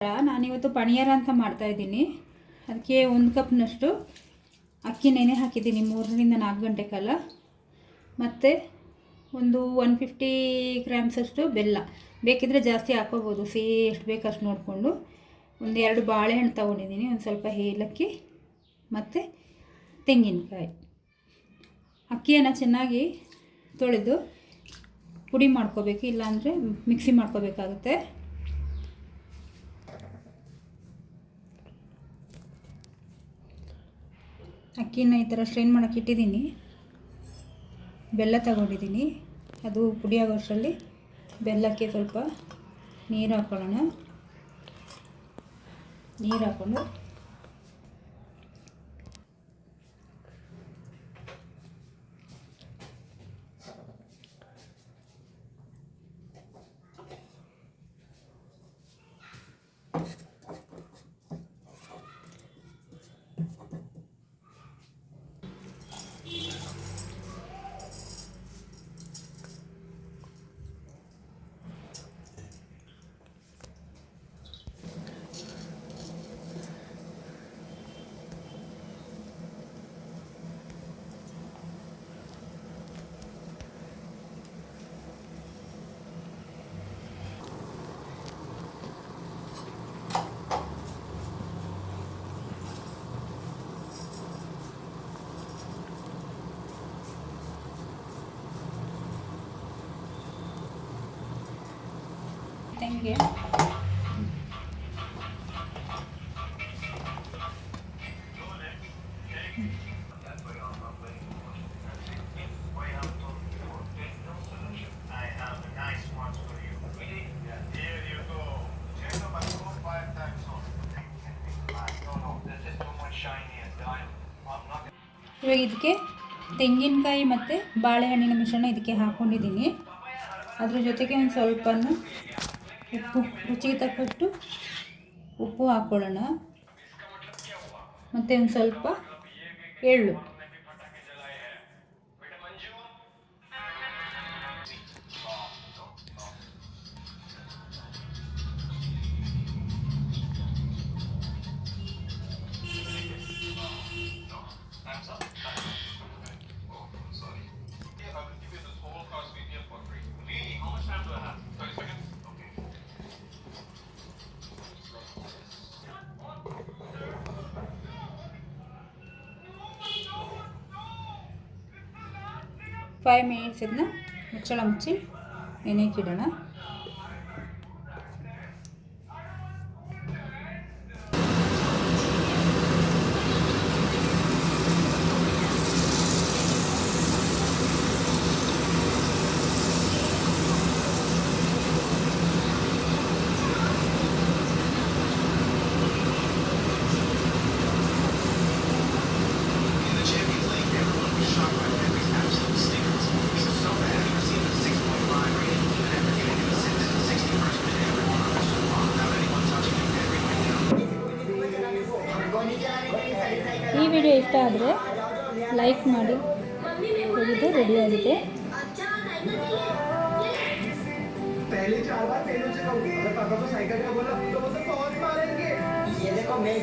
ನಾನಿವತ್ತು ಪಣಿಯಾರ ಅಂತ ಮಾಡ್ತಾಯಿದ್ದೀನಿ. ಅದಕ್ಕೆ 1 ಕಪ್ನಷ್ಟು ಅಕ್ಕಿ ನೆನೆ ಹಾಕಿದ್ದೀನಿ 3ರಿಂದ 4 ಗಂಟೆ ಕಾಲ. ಮತ್ತು ಒಂದು 150 ಗ್ರಾಮ್ಸಷ್ಟು ಬೆಲ್ಲ, ಬೇಕಿದ್ದರೆ ಜಾಸ್ತಿ ಹಾಕೋಬೋದು, ಸಿಹಿ ಎಷ್ಟು ಬೇಕು ಅಷ್ಟು ನೋಡಿಕೊಂಡು. ಒಂದು 2 ಬಾಳೆಹಣ್ಣು ತೊಗೊಂಡಿದ್ದೀನಿ, ಒಂದು ಸ್ವಲ್ಪ ಏಲಕ್ಕಿ ಮತ್ತು ತೆಂಗಿನಕಾಯಿ. ಅಕ್ಕಿಯನ್ನು ಚೆನ್ನಾಗಿ ತೊಳೆದು ಪುಡಿ ಮಾಡ್ಕೋಬೇಕು, ಇಲ್ಲಾಂದರೆ ಮಿಕ್ಸಿ ಮಾಡ್ಕೋಬೇಕಾಗುತ್ತೆ. ಅಕ್ಕಿನ ಈ ಥರ ಸ್ಟ್ರೈನ್ ಮಾಡೋಕ್ಕೆ ಇಟ್ಟಿದ್ದೀನಿ. ಬೆಲ್ಲ ತಗೊಂಡಿದ್ದೀನಿ, ಅದು ಪುಡಿ ಆಗೋಷ್ಟರಲ್ಲಿ ಬೆಲ್ಲಕ್ಕೆ ಸ್ವಲ್ಪ ನೀರು ಹಾಕ್ಕೊಳ್ಳೋಣ. ನೀರು ಹಾಕ್ಕೊಂಡು ತೆಂಗೆ ಇವಾಗ ಇದಕ್ಕೆ ತೆಂಗಿನಕಾಯಿ ಮತ್ತು ಬಾಳೆಹಣ್ಣಿನ ಮಿಶ್ರಣ ಇದಕ್ಕೆ ಹಾಕ್ಕೊಂಡಿದ್ದೀನಿ. ಅದ್ರ ಜೊತೆಗೆ ಒಂದು ಸ್ವಲ್ಪ ಉಪ್ಪು, ರುಚಿಗೆ ತಕ್ಕಷ್ಟು ಉಪ್ಪು ಹಾಕ್ಕೊಳ್ಳೋಣ. ಮತ್ತು ಒಂದು ಸ್ವಲ್ಪ ಎಳ್ಳು. ಫೈವ್ ಮಿನಿಟ್ಸ್ ಇದನ್ನ ಮುಚ್ಚಳ ಮುಚ್ಚಿ ನೆನೆಯಕ್ಕಿಡೋಣ. ಈ ವಿಡಿಯೋ ಇಷ್ಟ ಆದರೆ ಲೈಕ್ ಮಾಡಿ. ಇದು ರೆಡಿಯಾಗಿದೆ. पहले 4 बार पेनों से कहूँगी, अगर पापा को साइकिल का बोला तो वो तो बहुत मारेंगे. ये देखो मैं